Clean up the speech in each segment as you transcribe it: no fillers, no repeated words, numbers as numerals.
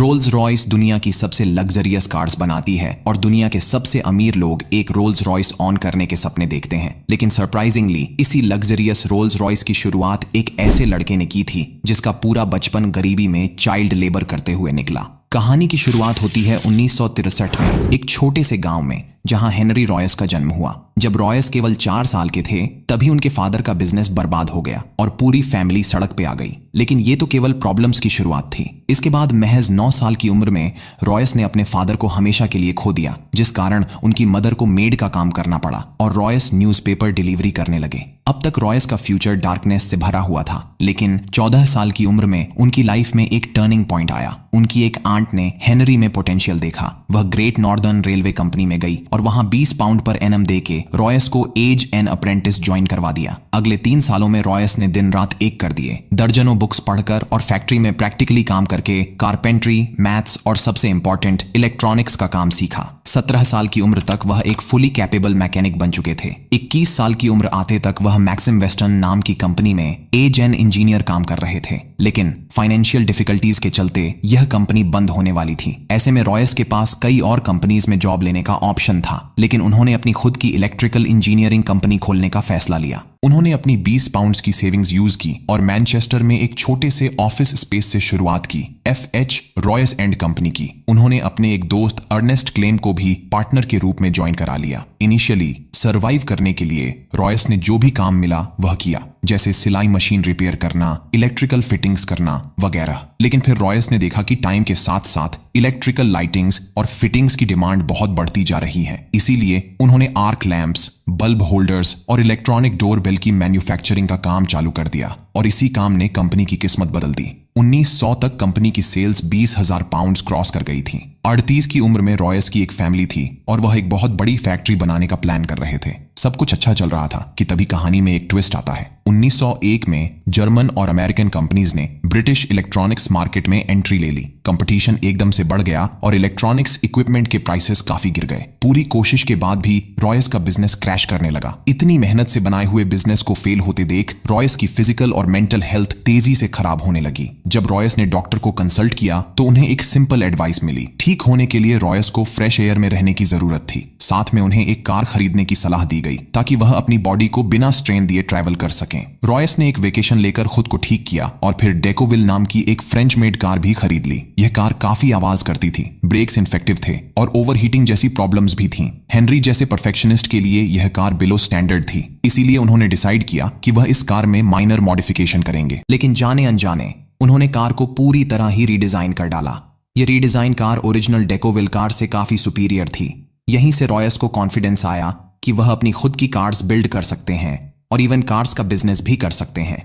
Rolls Royce दुनिया की सबसे लग्जरियस कार्स बनाती है और दुनिया के सबसे अमीर लोग एक रोल्स रॉयस ऑन करने के सपने देखते हैं। लेकिन सरप्राइजिंगली इसी लग्जरियस रोल्स रॉयस की शुरुआत एक ऐसे लड़के ने की थी जिसका पूरा बचपन गरीबी में चाइल्ड लेबर करते हुए निकला। कहानी की शुरुआत होती है 1963 में एक छोटे से गांव में जहां हेनरी रॉयस का जन्म हुआ। जब रॉयस केवल 4 साल के थे तभी उनके फादर का बिजनेस बर्बाद हो गया और पूरी फैमिली सड़क पे आ गई। लेकिन ये तो केवल प्रॉब्लम्स की शुरुआत थी। इसके बाद महज 9 साल की उम्र में रॉयस ने अपने फादर को हमेशा के लिए खो दिया, जिस कारण उनकी मदर को मेड का काम करना पड़ा और रॉयस न्यूज़पेपर डिलीवरी करने लगे। अब तक रॉयस का फ्यूचर डार्कनेस से भरा हुआ था, लेकिन 14 साल की उम्र में उनकी लाइफ में एक टर्निंग पॉइंट आया। उनकी एक आंट ने हेनरी में पोटेंशियल देखा। वह ग्रेट नॉर्दर्न रेलवे कंपनी में गई और वहां 20 पाउंड पर एनम देके रॉयस को एज एन अप्रेंटिस ज्वाइन करवा दिया। अगले 3 सालों में रॉयस ने दिन रात एक कर दिए। दर्जनों बुक्स पढ़कर और फैक्ट्री में प्रैक्टिकली काम करके कारपेंट्री, मैथ्स और सबसे इंपॉर्टेंट इलेक्ट्रॉनिक्स का काम सीखा। 17 साल की उम्र तक वह एक फुली कैपेबल मैकेनिक बन चुके थे। 21 साल की उम्र आते तक वह मैक्सिम वेस्टर्न नाम की कंपनी में एज एन इंजीनियर काम कर रहे थे। लेकिन फाइनेंशियल डिफिकल्टीज के चलते यह कंपनी बंद होने वाली थी। ऐसे में रॉयस के पास कई और कंपनीज में जॉब लेने का ऑप्शन था, लेकिन उन्होंने अपनी खुद की इलेक्ट्रिकल इंजीनियरिंग कंपनी खोलने का फैसला लिया। उन्होंने अपनी 20 पाउंड्स की सेविंग्स यूज की और मैनचेस्टर में एक छोटे से ऑफिस स्पेस से शुरुआत की, FH रॉयस एंड कंपनी की। उन्होंने अपने एक दोस्त अर्नेस्ट क्लेम को भी पार्टनर के रूप में ज्वाइन करा लिया। इनिशियली सरवाइव करने के लिए रॉयस ने जो भी काम मिला वह किया, जैसे सिलाई मशीन रिपेयर करना, इलेक्ट्रिकल फिटिंग्स करना वगैरह। लेकिन फिर रॉयस ने देखा कि टाइम के साथ साथ इलेक्ट्रिकल लाइटिंग्स और फिटिंग्स की डिमांड बहुत बढ़ती जा रही है। इसीलिए उन्होंने आर्क लैंप्स, बल्ब होल्डर्स और इलेक्ट्रॉनिक डोर बेल की मैन्युफैक्चरिंग का काम चालू कर दिया और इसी काम ने कंपनी की किस्मत बदल दी। 1900 तक कंपनी की सेल्स 20,000 पाउंड्स क्रॉस कर गई थी। 38 की उम्र में रॉयस की एक फैमिली थी और वह एक बहुत बड़ी फैक्ट्री बनाने का प्लान कर रहे थे। सब कुछ अच्छा चल रहा था कि तभी कहानी में एक ट्विस्ट आता है। 1901 में जर्मन और अमेरिकन कंपनीज ने ब्रिटिश इलेक्ट्रॉनिक्स मार्केट में एंट्री ले ली। कंपटीशन एकदम से बढ़ गया और इलेक्ट्रॉनिक्स इक्विपमेंट के प्राइसेस काफी गिर गए। पूरी कोशिश के बाद भी रॉयस का बिजनेस क्रैश करने लगा। इतनी मेहनत से बनाए हुए बिजनेस को फेल होते देख रॉयस की फिजिकल और मेंटल हेल्थ तेजी से खराब होने लगी। जब रॉयस ने डॉक्टर को कंसल्ट किया तो उन्हें एक सिंपल एडवाइस मिली। ठीक होने के लिए रॉयस को फ्रेश एयर में रहने की जरूरत थी। साथ में उन्हें एक कार खरीदने की सलाह दी गई ताकि वह अपनी बॉडी को बिना स्ट्रेन दिए ट्रैवल कर सकें। रॉयस ने एक वेकेशन लेकर खुद को ठीक किया और फिर डेकोविल नाम की एक फ्रेंच मेड कार भी खरीद ली। यह कार काफी आवाज करती थी, ब्रेक्स इन्फेक्टिव थे और ओवरहीटिंग जैसी प्रॉब्लम्स भी थीं। हेनरी जैसे परफेक्शनिस्ट के लिए यह कार बिलो स्टैंडर्ड थी, इसीलिए उन्होंने डिसाइड किया कि वह इस कार में माइनर मॉडिफिकेशन करेंगे। लेकिन जाने अनजाने उन्होंने कार को पूरी तरह ही रीडिजाइन कर डाला। यह रीडिजाइन कार ओरिजिनल डेकोविल कार से काफी सुपीरियर थी। यहीं से रॉयस को कॉन्फिडेंस आया कि वह अपनी खुद की कार्स बिल्ड कर सकते हैं और इवन कार्स का बिजनेस भी कर सकते हैं।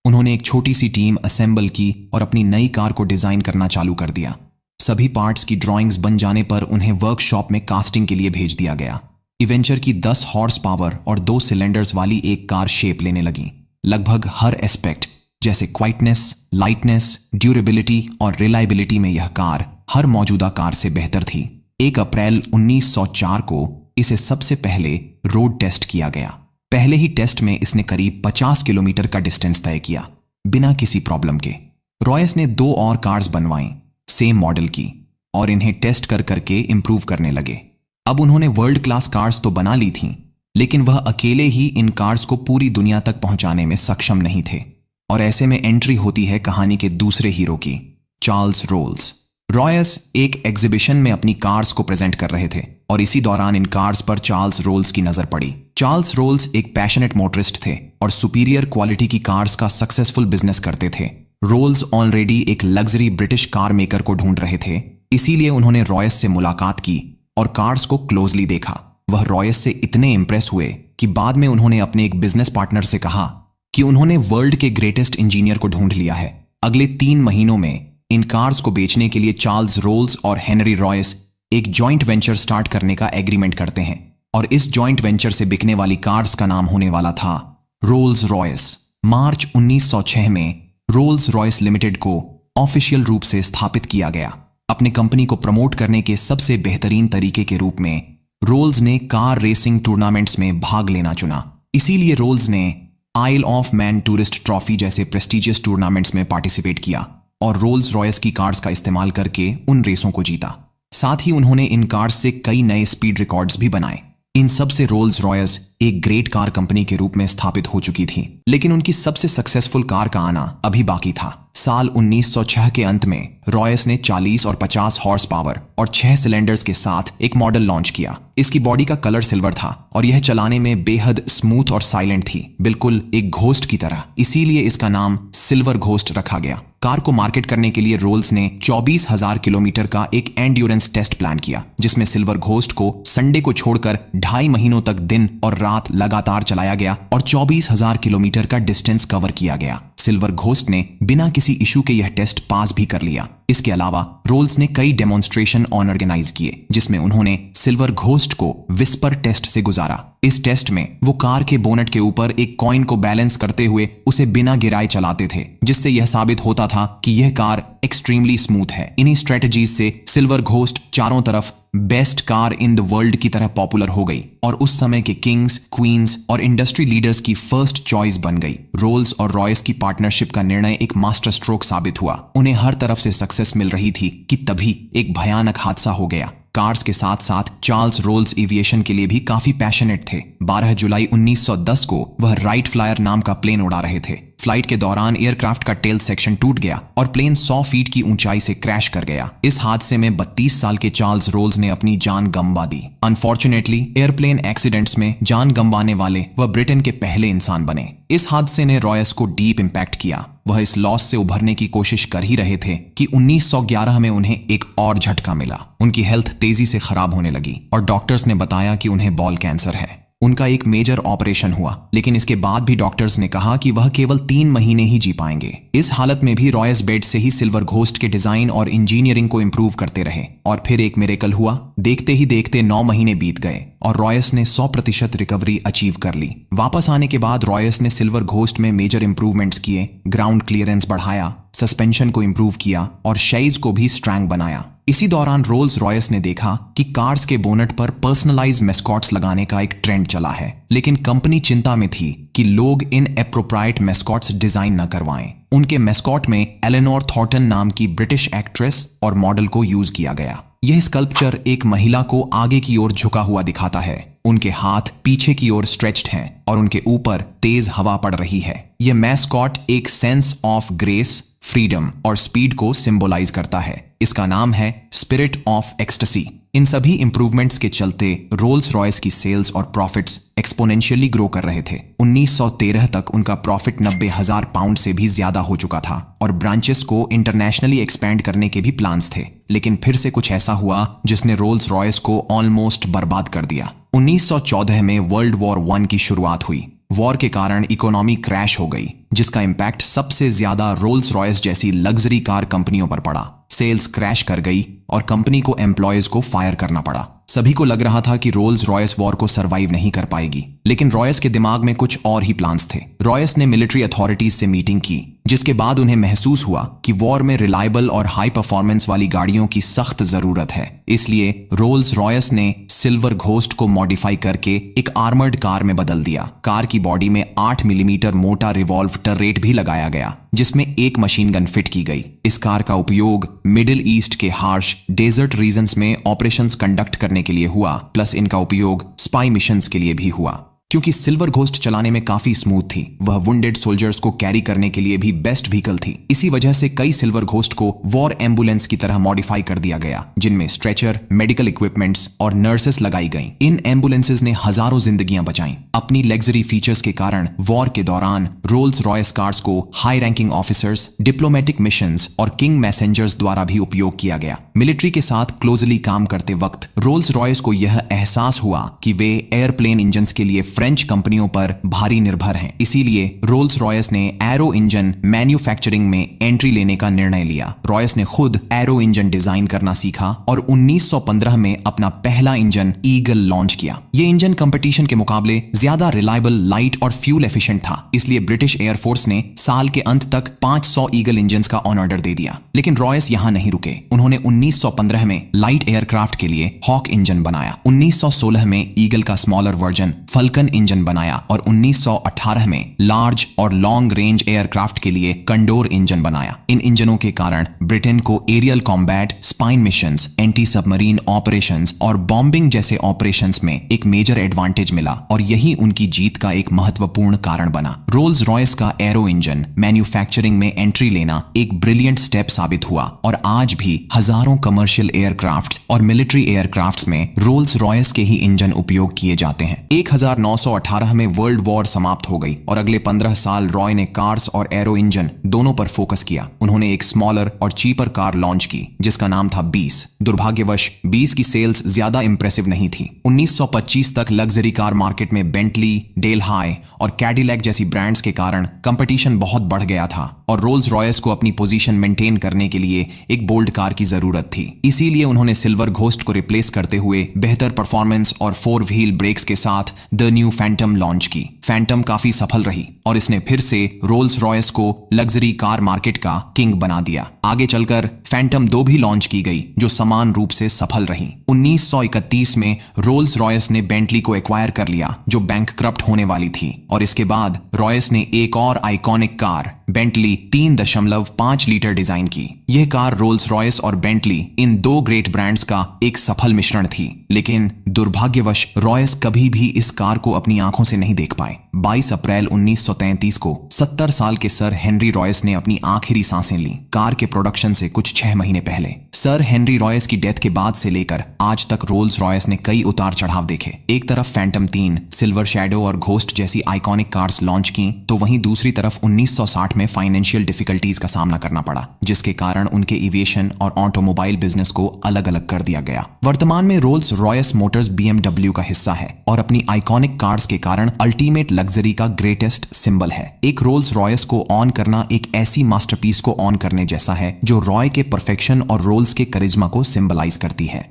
उन्होंने एक छोटी सी टीम असेंबल की और अपनी नई कार को डिजाइन करना चालू कर दिया। सभी पार्ट्स की ड्राइंग्स बन जाने पर उन्हें वर्कशॉप में कास्टिंग के लिए भेज दिया गया। इवेंचर की 10 हॉर्स पावर और 2 सिलेंडर्स वाली एक कार शेप लेने लगी। लगभग हर एस्पेक्ट जैसे क्वाइटनेस, लाइटनेस, ड्यूरेबिलिटी और रिलायबिलिटी में यह कार हर मौजूदा कार से बेहतर थी। 1 अप्रैल 1904 को इसे सबसे पहले रोड टेस्ट किया गया। पहले ही टेस्ट में इसने करीब 50 किलोमीटर का डिस्टेंस तय किया बिना किसी प्रॉब्लम के। रॉयस ने 2 और कार्स बनवाई सेम मॉडल की और इन्हें टेस्ट कर करके इंप्रूव करने लगे। अब उन्होंने वर्ल्ड क्लास कार्स तो बना ली थीं, लेकिन वह अकेले ही इन कार्स को पूरी दुनिया तक पहुंचाने में सक्षम नहीं थे। और ऐसे में एंट्री होती है कहानी के दूसरे हीरो की, चार्ल्स रोल्स। रॉयस एक एग्जीबिशन में अपनी कार्स को प्रेजेंट कर रहे थे और इसी दौरान इन कार्स पर चार्ल्स रोल्स की नजर पड़ी। चार्ल्स रोल्स एक पैशनेट मोटरिस्ट थे और सुपीरियर क्वालिटी की कार्स का सक्सेसफुल बिजनेस करते थे। रोल्स ऑलरेडी एक लग्जरी ब्रिटिश कार मेकर को ढूंढ रहे थे, इसीलिए उन्होंने रॉयस से मुलाकात की और कार्स को क्लोजली देखा। वह रॉयस से इतने इंप्रेस हुए कि बाद में उन्होंने अपने एक बिजनेस पार्टनर से कहा कि उन्होंने वर्ल्ड के ग्रेटेस्ट इंजीनियर को ढूंढ लिया है। अगले 3 महीनों में इन कार्स को बेचने के लिए चार्ल्स रोल्स और हेनरी रॉयस एक जॉइंट वेंचर स्टार्ट करने का एग्रीमेंट करते हैं और इस जॉइंट वेंचर से बिकने वाली कार्स का नाम होने वाला था रोल्स रॉयस। मार्च 1906 में रोल्स रॉयस लिमिटेड को ऑफिशियल रूप से स्थापित किया गया। अपने कंपनी को प्रमोट करने के सबसे बेहतरीन तरीके के रूप में रोल्स ने कार रेसिंग टूर्नामेंट्स में भाग लेना चुना। इसीलिए रोल्स ने आइल ऑफ मैन टूरिस्ट ट्रॉफी जैसे प्रेस्टिजियस टूर्नामेंट्स में पार्टिसिपेट किया। और रोल्स रॉयस की कार्स का इस्तेमाल करके उन रेसों को जीता। साथ ही उन्होंने इन कार्स से कई नए स्पीड रिकॉर्ड्स भी बनाए। इन सब से रोल्स रॉयस एक ग्रेट कार कंपनी के रूप में स्थापित हो चुकी थी, लेकिन उनकी सबसे सक्सेसफुल कार का आना अभी बाकी था। साल 1906 के अंत में रॉयस ने 40 और 50 हॉर्स पावर और 6 सिलेंडर्स के साथ एक मॉडल लॉन्च किया। इसकी बॉडी का कलर सिल्वर था और यह चलाने में बेहद स्मूथ और साइलेंट थी, बिल्कुल एक घोस्ट की तरह। इसीलिए इसका नाम सिल्वर घोस्ट रखा गया। कार को मार्केट करने के लिए रोल्स ने 24,000 किलोमीटर का एक एंड्योरेंस टेस्ट प्लान किया, जिसमें सिल्वर घोस्ट को संडे को छोड़कर 2.5 महीनों तक दिन और रात लगातार चलाया गया और 24,000 किलोमीटर का डिस्टेंस कवर किया गया। सिल्वर घोस्ट ने बिना किसी इशू के यह टेस्ट पास भी कर लिया। इसके अलावा रोल्स ने कई डेमोन्स्ट्रेशन ऑर्गेनाइज किए, जिसमें उन्होंने सिल्वर घोस्ट को विस्पर टेस्ट से गुजारा। इस टेस्ट में वो कार के बोनट के ऊपर एक कॉइन को बैलेंस करते हुए उसे बिना गिराए चलाते थे, जिससे यह साबित होता था कि यह कार एक्सट्रीमली स्मूथ है। इन्हीं स्ट्रेटजीज से सिल्वर घोस्ट चारों तरफ best car in the world की तरह पॉपुलर हो गई और उस समय के किंग्स, क्वींस और इंडस्ट्री लीडर्स की फर्स्ट चॉइस बन गई। रोल्स और रॉयस की पार्टनरशिप का निर्णय एक मास्टर स्ट्रोक साबित हुआ। उन्हें हर तरफ से सक्सेस मिल रही थी कि तभी एक भयानक हादसा हो गया। कार्स के साथ साथ चार्ल्स रोल्स एविएशन के लिए भी काफी पैशनेट थे। 12 जुलाई 1910 को वह राइट फ्लायर नाम का प्लेन उड़ा रहे थे। फ्लाइट के दौरान एयरक्राफ्ट का टेल सेक्शन टूट गया और प्लेन 100 फीट की ऊंचाई से क्रैश कर गया। इस हादसे में 32 साल के चार्ल्स रोल्स ने अपनी जान गंवा दी। अनफॉर्चुनेटली एयरप्लेन एक्सीडेंट्स में जान गंवाने वाले वह ब्रिटेन के पहले इंसान बने। इस हादसे ने रॉयस को डीप इम्पैक्ट किया। वह इस लॉस से उभरने की कोशिश कर ही रहे थे कि 1911 में उन्हें एक और झटका मिला। उनकी हेल्थ तेजी से खराब होने लगी और डॉक्टर्स ने बताया कि उन्हें बॉल कैंसर है। उनका एक मेजर ऑपरेशन हुआ, लेकिन इसके बाद भी डॉक्टर्स ने कहा कि वह केवल 3 महीने ही जी पाएंगे। इस हालत में भी रॉयस बेड से ही सिल्वर घोस्ट के डिजाइन और इंजीनियरिंग को इंप्रूव करते रहे और फिर एक मिरेकल हुआ। देखते ही देखते 9 महीने बीत गए और रॉयस ने 100% रिकवरी अचीव कर ली। वापस आने के बाद रॉयस ने सिल्वर घोस्ट में मेजर इंप्रूवमेंट्स किए, ग्राउंड क्लियरेंस बढ़ाया, सस्पेंशन को इंप्रूव किया और शेइज को भी स्ट्रैंग बनाया। इसी दौरान रोल्स रॉयस ने देखा कि कार्स के बोनट पर पर्सनलाइज मेस्कॉट्स लगाने का एक ट्रेंड चला है, लेकिन कंपनी चिंता में थी कि लोग इन एप्रोप्राइट मेस्कॉट्स डिजाइन न करवाएं। उनके मेस्कॉट में एलेनोर थॉर्टन नाम की ब्रिटिश एक्ट्रेस और मॉडल को यूज किया गया। यह स्कल्पचर एक महिला को आगे की ओर झुका हुआ दिखाता है। उनके हाथ पीछे की ओर स्ट्रेच्ड हैं और उनके ऊपर तेज हवा पड़ रही है। यह मैस्कॉट एक सेंस ऑफ ग्रेस, फ्रीडम और स्पीड को सिंबलाइज करता है। इसका नाम है स्पिरिट ऑफ एक्सटेसी। इन सभी इंप्रूवमेंट्स के चलते रोल्स रॉयस की सेल्स और प्रॉफिट्स एक्सपोनेंशियली ग्रो कर रहे थे। 1913 तक उनका प्रॉफिट 90,000 पाउंड से भी ज्यादा हो चुका था और ब्रांचेस को इंटरनेशनली एक्सपैंड करने के भी प्लान्स थे। लेकिन फिर से कुछ ऐसा हुआ जिसने रोल्स रॉयस को ऑलमोस्ट बर्बाद कर दिया। 1914 में वर्ल्ड वॉर 1 की शुरुआत हुई। वॉर के कारण इकोनॉमी क्रैश हो गई, जिसका इम्पैक्ट सबसे ज्यादा रोल्स रॉयस जैसी लग्जरी कार कंपनियों पर पड़ा। सेल्स क्रैश कर गई और कंपनी को एम्प्लॉयज को फायर करना पड़ा। सभी को लग रहा था कि रोल्स रॉयस वॉर को सरवाइव नहीं कर पाएगी, लेकिन रॉयस के दिमाग में कुछ और ही प्लान्स थे। रॉयस ने मिलिट्री अथॉरिटीज से मीटिंग की, जिसके बाद उन्हें महसूस हुआ कि वॉर में रिलायबल और हाई परफॉर्मेंस वाली गाड़ियों की सख्त जरूरत है। इसलिए रोल्स रॉयस ने सिल्वर घोस्ट को मॉडिफाई करके एक आर्मर्ड कार में बदल दिया। कार की बॉडी में 8 मिलीमीटर मोटा रिवॉल्व टर्रेट भी लगाया गया, जिसमें एक मशीन गन फिट की गई। इस कार का उपयोग मिडिल ईस्ट के हार्श डेजर्ट रीजन्स में ऑपरेशंस कंडक्ट करने के लिए हुआ, प्लस इनका उपयोग स्पाई मिशंस के लिए भी हुआ। क्योंकि सिल्वर घोस्ट चलाने में काफी स्मूथ थी, वह वुंडेड सोल्जर्स को कैरी करने के लिए भी बेस्ट व्हीकल थी। इसी वजह से कई सिल्वर घोस्ट को वॉर एम्बुलेंस की तरह मॉडिफाई कर दिया गया, जिनमें स्ट्रेचर, मेडिकल इक्विपमेंट्स और नर्सेस लगाई गईं। इन एम्बुलेंसेस ने हजारों जिंदगियां बचाईं। अपनी लग्जरी फीचर्स के कारण वॉर के दौरान रोल्स रॉयस कार्स को high ranking officers, diplomatic missions और किंग मैसेंजर्स द्वारा भी उपयोग किया गया। मिलिट्री के साथ क्लोजली काम करते वक्त रोल्स रॉयस को यह एहसास हुआ कि वे एयरप्लेन इंजन्स के लिए फ्रेंच कंपनियों पर भारी निर्भर हैं। इसीलिए रोल्स रॉयस ने एरो इंजन मैन्युफैक्चरिंग में एंट्री लेने का निर्णय लिया। रॉयस ने खुद एरो इंजन डिजाइन करना सीखा और 1915 में अपना पहला इंजन ईगल लॉन्च किया। यह इंजन कंपटीशन के मुकाबले ज्यादा रिलायबल, लाइट और फ्यूल एफिशिएंट था। इसलिए ब्रिटिश एयरफोर्स ने साल के अंत तक 500 ईगल इंजन्स का ऑन ऑर्डर दे दिया। लेकिन रॉयस यहां नहीं रुके। उन्होंने 1915 में लाइट एयरक्राफ्ट के लिए हॉक इंजन बनाया। 1916 में ईगल का स्मॉलर वर्जन फल्कन इंजन बनाया और 1918 में लार्ज और लॉन्ग रेंज एयरक्राफ्ट के लिए कंडोर इंजन बनाया। इन इंजनों के कारण ब्रिटेन को aerial combat, spine missions, anti submarine operations और बॉम्बिंग जैसे ऑपरेशंस में एक मेजर एडवांटेज मिला और यही उनकी जीत का एक महत्वपूर्ण कारण बना। रोल्स रॉयस का एरो इंजन मैन्युफैक्चरिंग में एंट्री लेना एक ब्रिलियंट स्टेप साबित हुआ और आज भी हजारों कमर्शियल एयरक्राफ्ट्स और मिलिट्री एयरक्राफ्ट्स में रोल्स रॉयस के ही इंजन उपयोग किए जाते हैं। 1918 में वर्ल्ड वॉर समाप्त हो गई और अगले 15 साल रॉय ने कार्स और एरो इंजन दोनों पर फोकस किया। उन्होंने एक स्मॉलर और चीपर कार लॉन्च की जिसका नाम था 20। दुर्भाग्यवश 20 की सेल्स ज्यादा इंप्रेसिव नहीं थी। 1925 तक लग्जरी कार मार्केट में बेंटली, डेलहाई और कैडिलैक जैसी ब्रांड्स के कारण कंपटीशन बहुत बढ़ गया था और रोल्स रॉयस को अपनी पोजीशन मेंटेन करने के लिए एक बोल्ड कार की जरूरत थी। इसीलिए उन्होंने सिल्वर घोस्ट को रिप्लेस करते हुए बेहतर परफॉर्मेंस और 4 व्हील ब्रेक्स के साथ द न्यू फैंटम लॉन्च की। फैंटम काफी सफल रही और इसने फिर से रोल्स रॉयस को लग्जरी कार मार्केट का किंग बना दिया। आगे चलकर फैंटम 2 भी लॉन्च की गई जो समान रूप से सफल रही। 1931 में रोल्स रॉयस ने बेंटली को एक्वायर कर लिया जो बैंकक्रप्ट होने वाली थी और इसके बाद रॉयस ने एक और iconic car Bentley 3.5 litre design की। यह कार रोल्स रॉयस और बेंटली इन 2 ग्रेट ब्रांड्स का एक सफल मिश्रण थी, लेकिन दुर्भाग्यवश रॉयस कभी भी इस कार को अपनी आंखों से नहीं देख पाए। 22 अप्रैल 1933 को 70 साल के सर हेनरी रॉयस ने अपनी आखिरी सांसें ली कार के प्रोडक्शन से कुछ 6 महीने पहले। सर हेनरी रॉयस की डेथ के बाद से लेकर आज तक रोल्स रॉयस ने कई उतार चढ़ाव देखे। एक तरफ फैंटम 3, सिल्वर शैडो और घोस्ट जैसी आइकॉनिक कार्स लॉन्च की तो वहीं दूसरी तरफ 1960 में फाइनेंशियल डिफिकल्टीज का सामना करना पड़ा जिसके कारण उनके एविएशन और ऑटोमोबाइल बिजनेस को अलग अलग कर दिया गया। वर्तमान में रोल्स रॉयस मोटर्स BMW का हिस्सा है और अपनी आइकॉनिक कार्स के कारण अल्टीमेट लग्जरी का ग्रेटेस्ट सिंबल है। एक रोल्स रॉयस को ऑन करना एक ऐसी मास्टरपीस को ऑन करने जैसा है जो रॉय के परफेक्शन और रोल्स के करिश्मा को सिंबलाइज करती है।